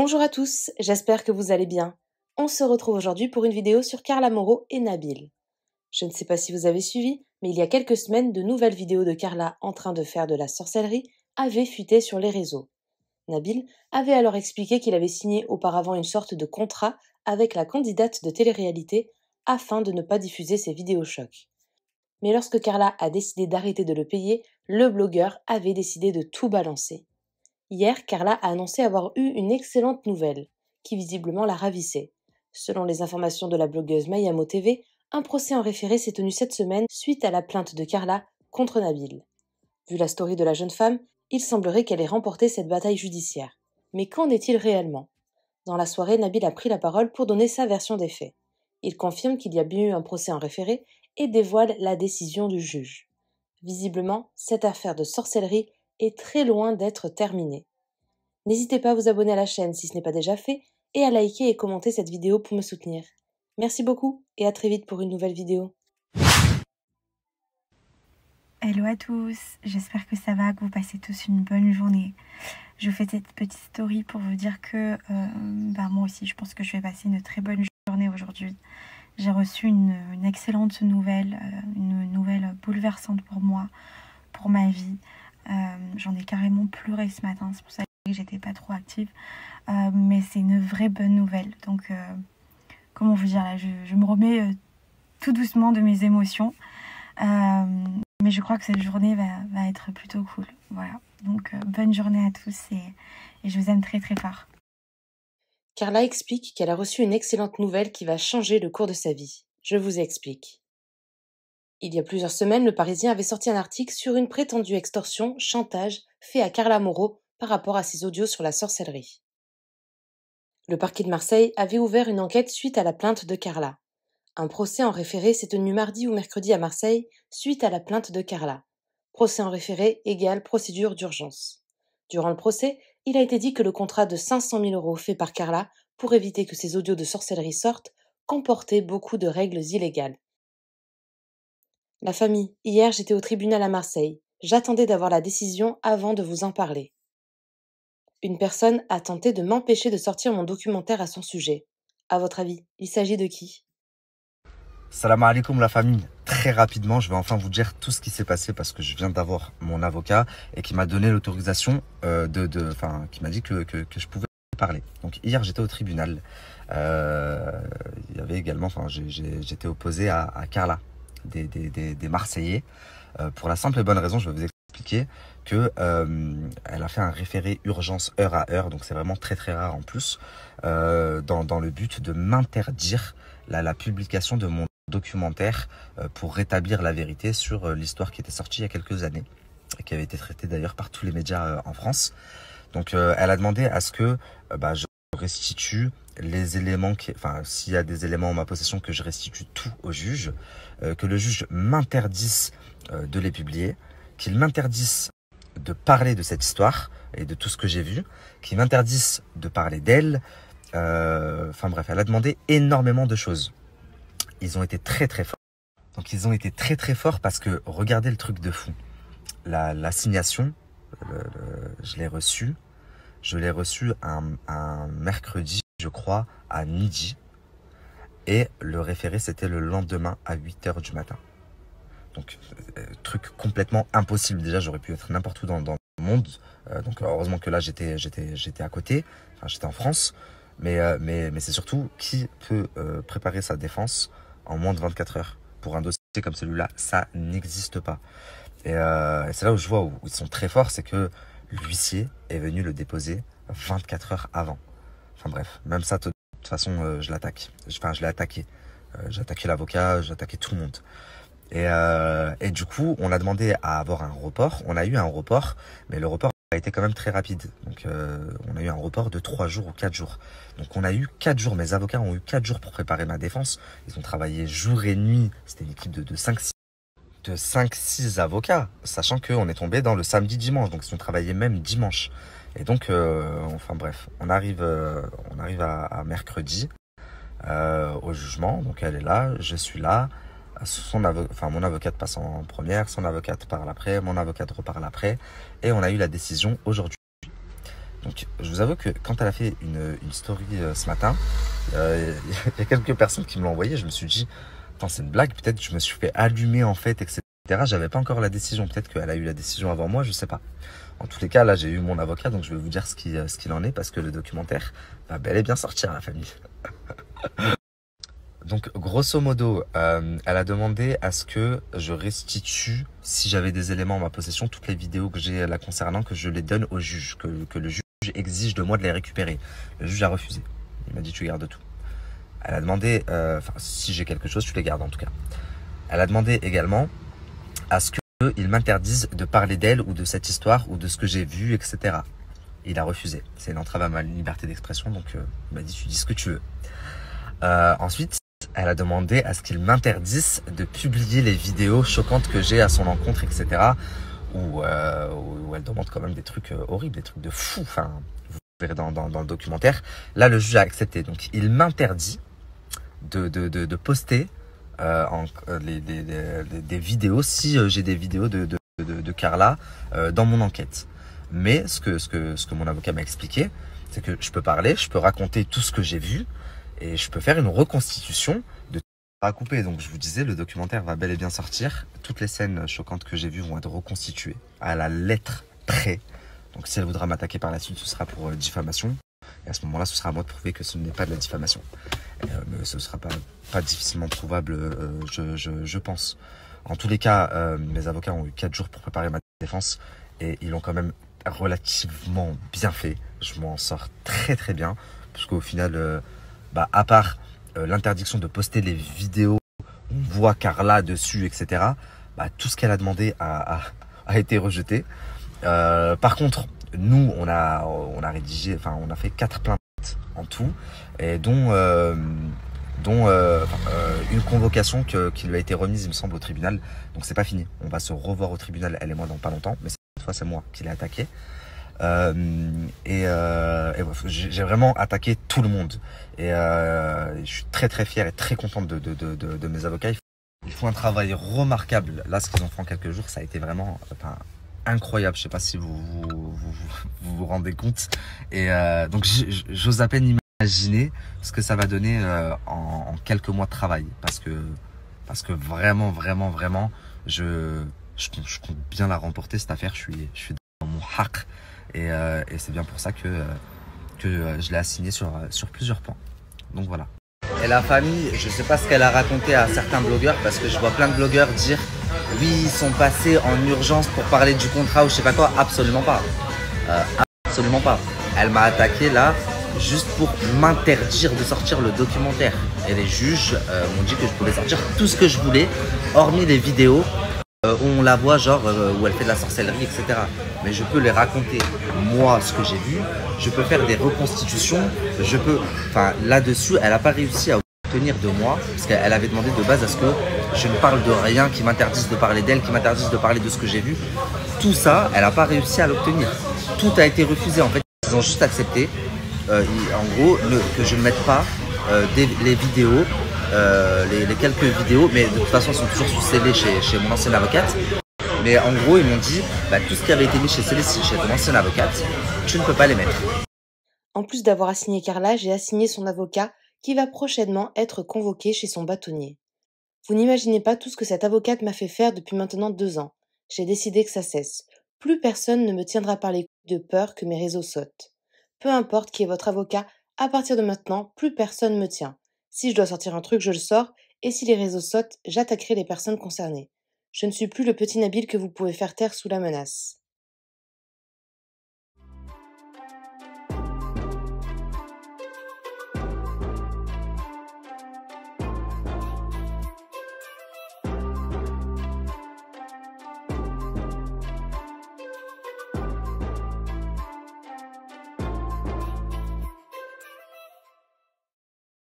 Bonjour à tous, j'espère que vous allez bien. On se retrouve aujourd'hui pour une vidéo sur Carla Moreau et Nabil. Je ne sais pas si vous avez suivi, mais il y a quelques semaines, de nouvelles vidéos de Carla en train de faire de la sorcellerie avaient fuité sur les réseaux. Nabil avait alors expliqué qu'il avait signé auparavant une sorte de contrat avec la candidate de télé-réalité afin de ne pas diffuser ses vidéos chocs. Mais lorsque Carla a décidé d'arrêter de le payer, le blogueur avait décidé de tout balancer. Hier, Carla a annoncé avoir eu une excellente nouvelle, qui visiblement la ravissait. Selon les informations de la blogueuse Mayamo TV, un procès en référé s'est tenu cette semaine suite à la plainte de Carla contre Nabil. Vu la story de la jeune femme, il semblerait qu'elle ait remporté cette bataille judiciaire. Mais qu'en est-il réellement? Dans la soirée, Nabil a pris la parole pour donner sa version des faits. Il confirme qu'il y a bien eu un procès en référé et dévoile la décision du juge. Visiblement, cette affaire de sorcellerie est très loin d'être terminée. N'hésitez pas à vous abonner à la chaîne si ce n'est pas déjà fait et à liker et commenter cette vidéo pour me soutenir. Merci beaucoup et à très vite pour une nouvelle vidéo. Hello à tous, j'espère que ça va, que vous passez tous une bonne journée. Je vous fais cette petite story pour vous dire que moi aussi je pense que je vais passer une très bonne journée aujourd'hui. J'ai reçu une excellente nouvelle, une nouvelle bouleversante pour moi, pour ma vie. J'en ai carrément pleuré ce matin, c'est pour ça que j'étais pas trop active. Mais c'est une vraie bonne nouvelle. Donc comment vous dire là, je me remets tout doucement de mes émotions. Mais je crois que cette journée va être plutôt cool. Voilà. Donc bonne journée à tous et je vous aime très très fort. Carla explique qu'elle a reçu une excellente nouvelle qui va changer le cours de sa vie. Je vous explique. Il y a plusieurs semaines, le Parisien avait sorti un article sur une prétendue extorsion, chantage, fait à Carla Moreau par rapport à ses audios sur la sorcellerie. Le parquet de Marseille avait ouvert une enquête suite à la plainte de Carla. Un procès en référé s'est tenu mardi ou mercredi à Marseille suite à la plainte de Carla. Procès en référé égale procédure d'urgence. Durant le procès, il a été dit que le contrat de 500 000 € fait par Carla pour éviter que ses audios de sorcellerie sortent comportait beaucoup de règles illégales. La famille, hier j'étais au tribunal à Marseille. J'attendais d'avoir la décision avant de vous en parler. Une personne a tenté de m'empêcher de sortir mon documentaire à son sujet. À votre avis, il s'agit de qui? Salam alaikum la famille. Très rapidement, je vais enfin vous dire tout ce qui s'est passé parce que je viens d'avoir mon avocat et qui m'a donné l'autorisation qui m'a dit que je pouvais parler. Donc hier, j'étais au tribunal. Il y avait également, j'étais opposé à Carla, des Marseillais, pour la simple et bonne raison, je vais vous expliquer que elle a fait un référé urgence heure à heure, donc c'est vraiment très très rare en plus, dans le but de m'interdire la publication de mon documentaire pour rétablir la vérité sur l'histoire qui était sortie il y a quelques années et qui avait été traitée d'ailleurs par tous les médias en France. Donc elle a demandé à ce que je restitue les éléments, s'il y a des éléments en ma possession, que je restitue tout au juge, que le juge m'interdise de les publier, qu'il m'interdise de parler de cette histoire et de tout ce que j'ai vu, qu'il m'interdise de parler d'elle. Bref, elle a demandé énormément de choses. Ils ont été très très forts. Donc ils ont été très très forts parce que regardez le truc de fou. L'assignation, je l'ai reçue. Je l'ai reçue un mercredi, je crois, à midi. Et le référé, c'était le lendemain à 8 h du matin. Donc, truc complètement impossible. Déjà, j'aurais pu être n'importe où dans le monde. Donc, heureusement que là, j'étais à côté. Enfin, j'étais en France. Mais c'est surtout qui peut préparer sa défense en moins de 24 heures. Pour un dossier comme celui-là, ça n'existe pas. Et c'est là où je vois où ils sont très forts, c'est que l'huissier est venu le déposer 24 heures avant. Enfin bref, même ça, de toute façon, je l'attaque. Je l'ai attaqué. J'ai attaqué l'avocat, j'ai attaqué tout le monde. Et du coup, on a demandé à avoir un report. On a eu un report, mais le report a été quand même très rapide. Donc, on a eu un report de 3 jours ou 4 jours. Donc, on a eu 4 jours. Mes avocats ont eu 4 jours pour préparer ma défense. Ils ont travaillé jour et nuit. C'était une équipe de 5-6 avocats, sachant qu'on est tombé dans le samedi-dimanche. Donc, ils ont travaillé même dimanche. Et donc, on arrive à mercredi au jugement. Donc, elle est là, je suis là. Mon avocate passe en première, son avocate parle après, mon avocate reparle après, et on a eu la décision aujourd'hui. Donc, je vous avoue que quand elle a fait une story ce matin, il y a quelques personnes qui me l'ont envoyé. Je me suis dit, attends, c'est une blague. Peut-être que je me suis fait allumer en fait, etc. J'avais pas encore la décision. Peut-être qu'elle a eu la décision avant moi, je sais pas. En tous les cas, là, j'ai eu mon avocat, donc je vais vous dire ce qu'il en est parce que le documentaire va bel et bien sortir, la famille. Donc, grosso modo, elle a demandé à ce que je restitue, si j'avais des éléments en ma possession, toutes les vidéos que j'ai la concernant, que je les donne au juge, que le juge exige de moi de les récupérer. Le juge a refusé. Il m'a dit, tu gardes tout. Elle a demandé, si j'ai quelque chose, tu les gardes en tout cas. Elle a demandé également à ce qu'il m'interdise de parler d'elle ou de cette histoire ou de ce que j'ai vu, etc. Il a refusé. C'est une entrave à ma liberté d'expression, donc il m'a dit, tu dis ce que tu veux. Ensuite, elle a demandé à ce qu'il m'interdise de publier les vidéos choquantes que j'ai à son encontre, etc. Où elle demande quand même des trucs horribles, des trucs de fou. Enfin, vous verrez dans le documentaire. Là, le juge a accepté. Donc, il m'interdit de poster des vidéos si j'ai des vidéos de Carla dans mon enquête. Mais ce que mon avocat m'a expliqué, c'est que je peux parler, je peux raconter tout ce que j'ai vu, et je peux faire une reconstitution de à couper. Donc je vous disais, le documentaire va bel et bien sortir. Toutes les scènes choquantes que j'ai vues vont être reconstituées à la lettre près. Donc si elle voudra m'attaquer par la suite, ce sera pour diffamation. Et à ce moment-là, ce sera à moi de prouver que ce n'est pas de la diffamation. Mais ce ne sera pas difficilement prouvable, je pense. En tous les cas, mes avocats ont eu 4 jours pour préparer ma défense. Et ils l'ont quand même relativement bien fait. Je m'en sors très très bien. Parce qu'au final... à part l'interdiction de poster les vidéos, on voit Carla dessus, etc. Tout ce qu'elle a demandé a été rejeté. Par contre, nous, on a rédigé, enfin, on a fait 4 plaintes en tout, et dont une convocation qui lui a été remise, il me semble, au tribunal. Donc c'est pas fini. On va se revoir au tribunal, elle et moi, dans pas longtemps. Mais cette fois, c'est moi qui l'ai attaqué. Bref, j'ai vraiment attaqué tout le monde et je suis très très fier et très content de mes avocats. Ils font un travail remarquable. Là, ce qu'ils ont fait en quelques jours, ça a été vraiment incroyable. Je sais pas si vous rendez compte. Et donc j'ose à peine imaginer ce que ça va donner en quelques mois de travail, parce que vraiment je compte bien la remporter, cette affaire. Je suis dans mon haq. Et c'est bien pour ça que je l'ai assigné sur plusieurs points. Donc voilà. Et la famille, je sais pas ce qu'elle a raconté à certains blogueurs, parce que je vois plein de blogueurs dire oui, ils sont passés en urgence pour parler du contrat ou je sais pas quoi. Absolument pas. Absolument pas. Elle m'a attaqué là juste pour m'interdire de sortir le documentaire. Et les juges m'ont dit que je pouvais sortir tout ce que je voulais, hormis les vidéos où on la voit genre où elle fait de la sorcellerie, etc. Mais je peux les raconter moi ce que j'ai vu, je peux faire des reconstitutions, là-dessus elle n'a pas réussi à obtenir de moi, parce qu'elle avait demandé de base à ce que je ne parle de rien, qui m'interdise de parler d'elle, qui m'interdise de parler de ce que j'ai vu. Tout ça, elle n'a pas réussi à l'obtenir. Tout a été refusé en fait. Ils ont juste accepté, en gros, que je ne mette pas les vidéos, les quelques vidéos, mais de toute façon elles sont toujours sous scellé chez mon ancienne avocate. Mais en gros, ils m'ont dit, tout ce qui avait été mis chez ton ancienne avocate, tu ne peux pas les mettre. En plus d'avoir assigné Carla, j'ai assigné son avocat qui va prochainement être convoqué chez son bâtonnier. Vous n'imaginez pas tout ce que cette avocate m'a fait faire depuis maintenant 2 ans. J'ai décidé que ça cesse. Plus personne ne me tiendra par les couilles de peur que mes réseaux sautent. Peu importe qui est votre avocat, à partir de maintenant, plus personne me tient. Si je dois sortir un truc, je le sors, et si les réseaux sautent, j'attaquerai les personnes concernées. Je ne suis plus le petit Nabil que vous pouvez faire taire sous la menace.